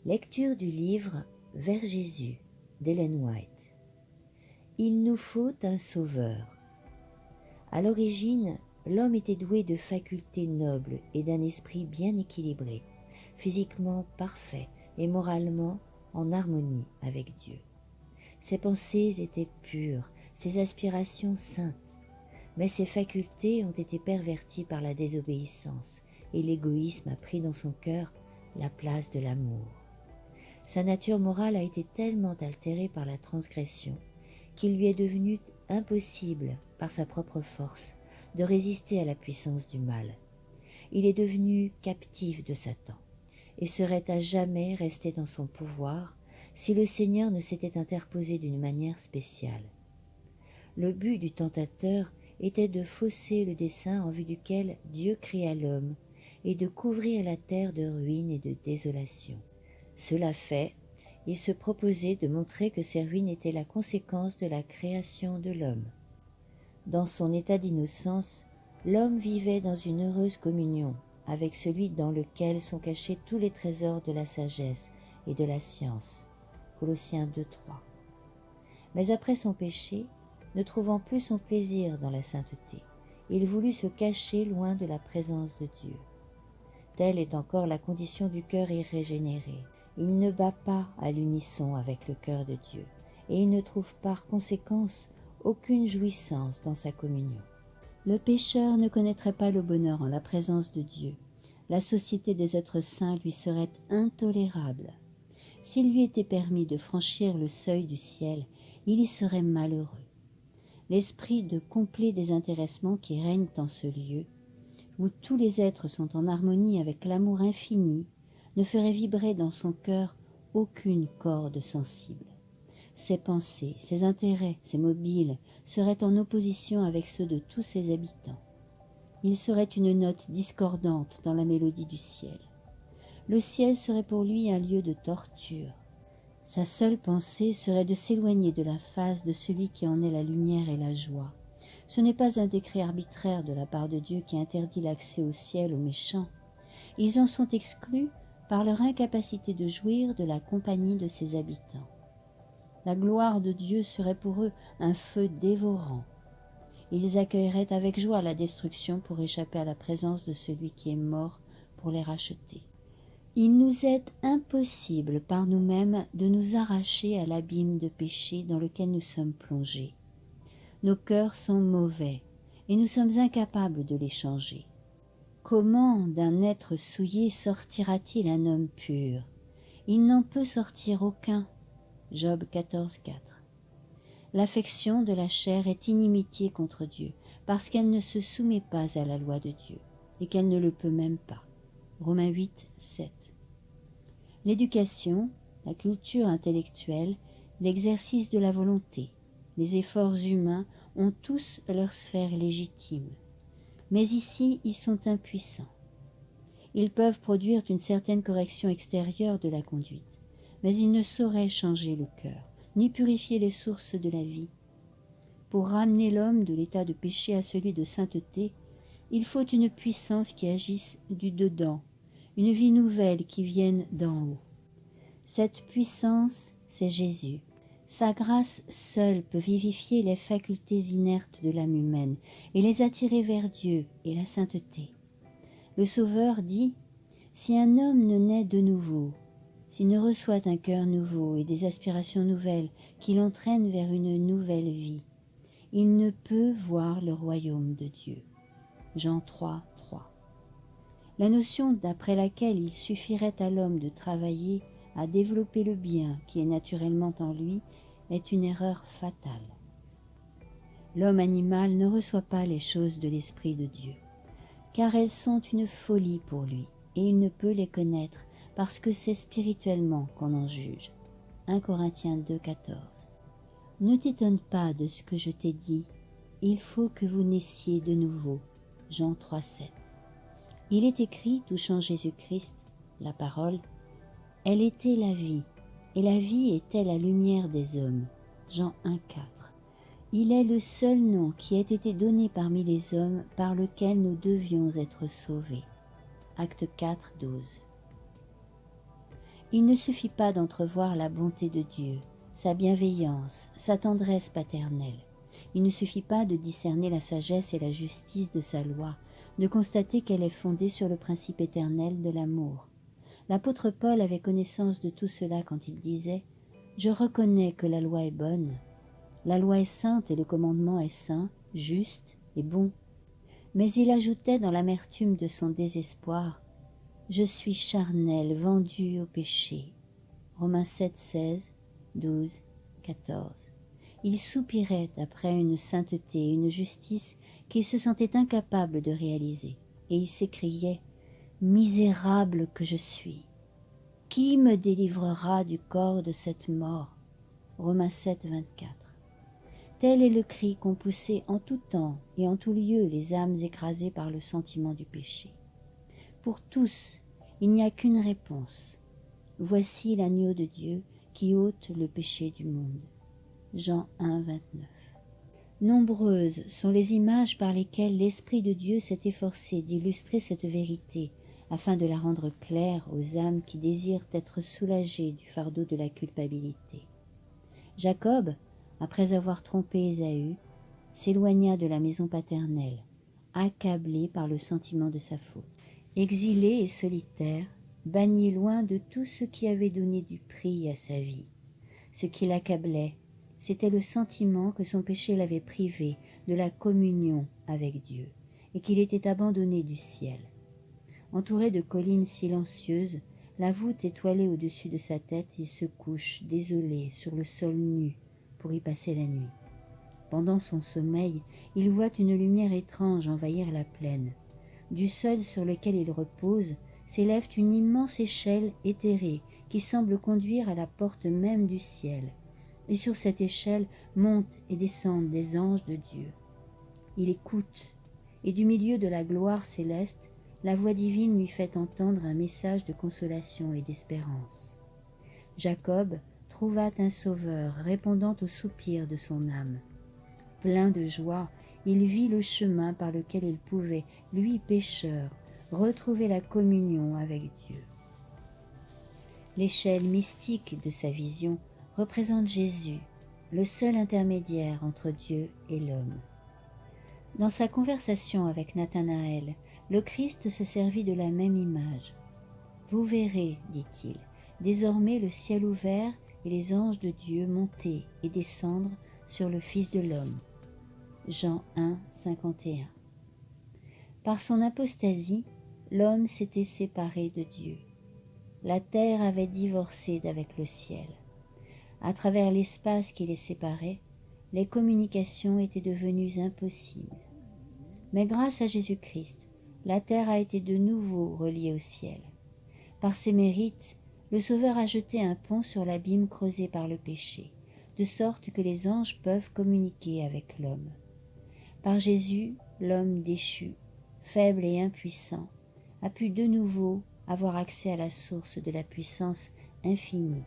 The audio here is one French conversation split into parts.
Lecture du livre Vers Jésus d'Ellen White. Il nous faut un sauveur. À l'origine, l'homme était doué de facultés nobles et d'un esprit bien équilibré, physiquement parfait et moralement en harmonie avec Dieu. Ses pensées étaient pures, ses aspirations saintes, mais ses facultés ont été perverties par la désobéissance et l'égoïsme a pris dans son cœur la place de l'amour. Sa nature morale a été tellement altérée par la transgression qu'il lui est devenu impossible, par sa propre force, de résister à la puissance du mal. Il est devenu captif de Satan et serait à jamais resté dans son pouvoir si le Seigneur ne s'était interposé d'une manière spéciale. Le but du tentateur était de fausser le dessein en vue duquel Dieu créa l'homme et de couvrir la terre de ruines et de désolation. Cela fait, il se proposait de montrer que ces ruines étaient la conséquence de la création de l'homme. Dans son état d'innocence, l'homme vivait dans une heureuse communion avec celui dans lequel sont cachés tous les trésors de la sagesse et de la science. Colossiens 2:3. Mais après son péché, ne trouvant plus son plaisir dans la sainteté, il voulut se cacher loin de la présence de Dieu. Telle est encore la condition du cœur irrégénéré. Il ne bat pas à l'unisson avec le cœur de Dieu, et il ne trouve par conséquence aucune jouissance dans sa communion. Le pécheur ne connaîtrait pas le bonheur en la présence de Dieu. La société des êtres saints lui serait intolérable. S'il lui était permis de franchir le seuil du ciel, il y serait malheureux. L'esprit de complet désintéressement qui règne en ce lieu, où tous les êtres sont en harmonie avec l'amour infini, ne ferait vibrer dans son cœur aucune corde sensible. Ses pensées, ses intérêts, ses mobiles seraient en opposition avec ceux de tous ses habitants. Il serait une note discordante dans la mélodie du ciel. Le ciel serait pour lui un lieu de torture. Sa seule pensée serait de s'éloigner de la face de celui qui en est la lumière et la joie. Ce n'est pas un décret arbitraire de la part de Dieu qui interdit l'accès au ciel aux méchants. Ils en sont exclus par leur incapacité de jouir de la compagnie de ses habitants. La gloire de Dieu serait pour eux un feu dévorant. Ils accueilleraient avec joie la destruction pour échapper à la présence de celui qui est mort pour les racheter. Il nous est impossible par nous-mêmes de nous arracher à l'abîme de péché dans lequel nous sommes plongés. Nos cœurs sont mauvais et nous sommes incapables de les changer. Comment d'un être souillé sortira-t-il un homme pur? Il n'en peut sortir aucun. Job 14:4. L'affection de la chair est inimitié contre Dieu, parce qu'elle ne se soumet pas à la loi de Dieu, et qu'elle ne le peut même pas. Romains 8:7. L'éducation, la culture intellectuelle, l'exercice de la volonté, les efforts humains ont tous leur sphère légitime. Mais ici, ils sont impuissants. Ils peuvent produire une certaine correction extérieure de la conduite, mais ils ne sauraient changer le cœur, ni purifier les sources de la vie. Pour ramener l'homme de l'état de péché à celui de sainteté, il faut une puissance qui agisse du dedans, une vie nouvelle qui vienne d'en haut. Cette puissance, c'est Jésus. Sa grâce seule peut vivifier les facultés inertes de l'âme humaine et les attirer vers Dieu et la sainteté. Le Sauveur dit « Si un homme ne naît de nouveau, s'il ne reçoit un cœur nouveau et des aspirations nouvelles qui l'entraînent vers une nouvelle vie, il ne peut voir le royaume de Dieu. » Jean 3:3. La notion d'après laquelle il suffirait à l'homme de travailler à développer le bien qui est naturellement en lui est une erreur fatale. L'homme animal ne reçoit pas les choses de l'Esprit de Dieu, car elles sont une folie pour lui, et il ne peut les connaître parce que c'est spirituellement qu'on en juge. 1 Corinthiens 2:14. Ne t'étonne pas de ce que je t'ai dit, il faut que vous naissiez de nouveau. Jean 3:7. Il est écrit touchant Jésus-Christ, la parole, « Elle était la vie, et la vie était la lumière des hommes. » Jean 1:4. Il est le seul nom qui ait été donné parmi les hommes par lequel nous devions être sauvés. Acte 4:12. Il ne suffit pas d'entrevoir la bonté de Dieu, sa bienveillance, sa tendresse paternelle. Il ne suffit pas de discerner la sagesse et la justice de sa loi, de constater qu'elle est fondée sur le principe éternel de l'amour. L'apôtre Paul avait connaissance de tout cela quand il disait « Je reconnais que la loi est bonne. La loi est sainte et le commandement est saint, juste et bon. » Mais il ajoutait dans l'amertume de son désespoir « Je suis charnel, vendu au péché. » Romains 7, 16, 12, 14. Il soupirait après une sainteté, une justice qu'il se sentait incapable de réaliser, et il s'écriait « Misérable que je suis! Qui me délivrera du corps de cette mort ?» Romains 7, 24. Tel est le cri qu'ont poussé en tout temps et en tout lieu les âmes écrasées par le sentiment du péché. Pour tous, il n'y a qu'une réponse. Voici l'agneau de Dieu qui ôte le péché du monde. Jean 1, 29. Nombreuses sont les images par lesquelles l'Esprit de Dieu s'est efforcé d'illustrer cette vérité, afin de la rendre claire aux âmes qui désirent être soulagées du fardeau de la culpabilité. Jacob, après avoir trompé Ésaü, s'éloigna de la maison paternelle, accablé par le sentiment de sa faute. Exilé et solitaire, banni loin de tout ce qui avait donné du prix à sa vie. Ce qui l'accablait, c'était le sentiment que son péché l'avait privé de la communion avec Dieu et qu'il était abandonné du ciel. Entouré de collines silencieuses, la voûte étoilée au-dessus de sa tête, il se couche, désolé, sur le sol nu, pour y passer la nuit. Pendant son sommeil, il voit une lumière étrange envahir la plaine. Du sol sur lequel il repose s'élève une immense échelle éthérée qui semble conduire à la porte même du ciel. Et sur cette échelle montent et descendent des anges de Dieu. Il écoute, et du milieu de la gloire céleste, la voix divine lui fait entendre un message de consolation et d'espérance. Jacob trouva un sauveur répondant aux soupirs de son âme. Plein de joie, il vit le chemin par lequel il pouvait, lui pécheur, retrouver la communion avec Dieu. L'échelle mystique de sa vision représente Jésus, le seul intermédiaire entre Dieu et l'homme. Dans sa conversation avec Nathanaël, le Christ se servit de la même image. « Vous verrez, dit-il, désormais le ciel ouvert et les anges de Dieu monter et descendre sur le Fils de l'homme. » Jean 1, 51. Par son apostasie, l'homme s'était séparé de Dieu. La terre avait divorcé d'avec le ciel. À travers l'espace qui les séparait, les communications étaient devenues impossibles. Mais grâce à Jésus-Christ, la terre a été de nouveau reliée au ciel. Par ses mérites, le Sauveur a jeté un pont sur l'abîme creusé par le péché, de sorte que les anges peuvent communiquer avec l'homme. Par Jésus, l'homme déchu, faible et impuissant, a pu de nouveau avoir accès à la source de la puissance infinie.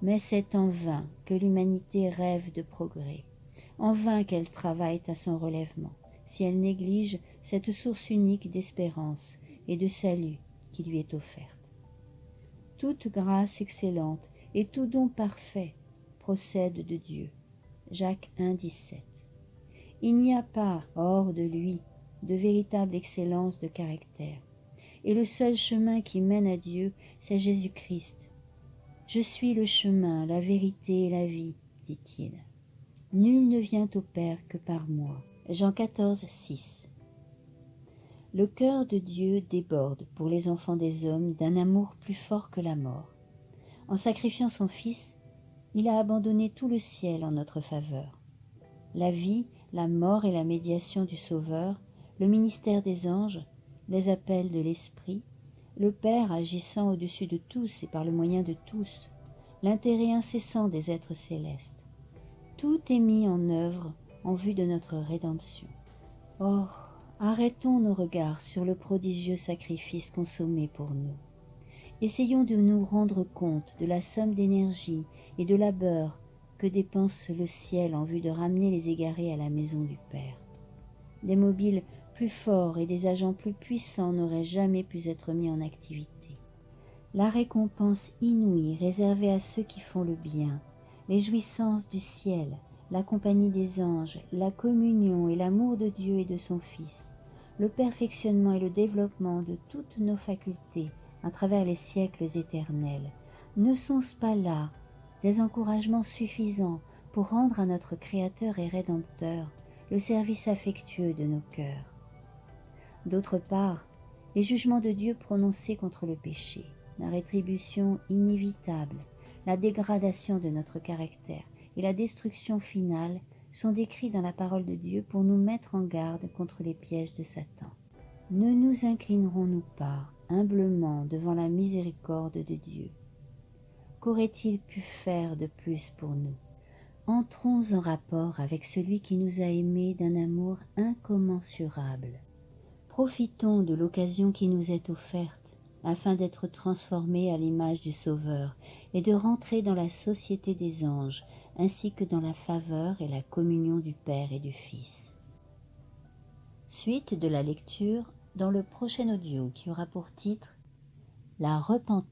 Mais c'est en vain que l'humanité rêve de progrès, en vain qu'elle travaille à son relèvement, si elle néglige cette source unique d'espérance et de salut qui lui est offerte. Toute grâce excellente et tout don parfait procède de Dieu. Jacques 1, 17. Il n'y a pas, hors de lui, de véritable excellence de caractère. Et le seul chemin qui mène à Dieu, c'est Jésus-Christ. « Je suis le chemin, la vérité et la vie, dit-il. Nul ne vient au Père que par moi. » Jean 14, 6. Le cœur de Dieu déborde pour les enfants des hommes d'un amour plus fort que la mort. En sacrifiant son Fils, il a abandonné tout le ciel en notre faveur. La vie, la mort et la médiation du Sauveur, le ministère des anges, les appels de l'Esprit, le Père agissant au-dessus de tous et par le moyen de tous, l'intérêt incessant des êtres célestes. Tout est mis en œuvre en vue de notre rédemption. Oh, arrêtons nos regards sur le prodigieux sacrifice consommé pour nous. Essayons de nous rendre compte de la somme d'énergie et de labeur que dépense le ciel en vue de ramener les égarés à la maison du Père. Des mobiles plus forts et des agents plus puissants n'auraient jamais pu être mis en activité. la récompense inouïe réservée à ceux qui font le bien, les jouissances du ciel, la compagnie des anges, la communion et l'amour de Dieu et de son Fils, le perfectionnement et le développement de toutes nos facultés à travers les siècles éternels, ne sont-ce pas là des encouragements suffisants pour rendre à notre Créateur et Rédempteur le service affectueux de nos cœurs? D'autre part, les jugements de Dieu prononcés contre le péché, la rétribution inévitable, la dégradation de notre caractère et la destruction finale sont décrits dans la parole de Dieu pour nous mettre en garde contre les pièges de Satan. Ne nous inclinerons-nous pas humblement devant la miséricorde de Dieu? Qu'aurait-il pu faire de plus pour nous? Entrons en rapport avec celui qui nous a aimés d'un amour incommensurable. Profitons de l'occasion qui nous est offerte afin d'être transformés à l'image du Sauveur et de rentrer dans la société des anges ainsi que dans la faveur et la communion du Père et du Fils. Suite de la lecture dans le prochain audio qui aura pour titre « La repentance ».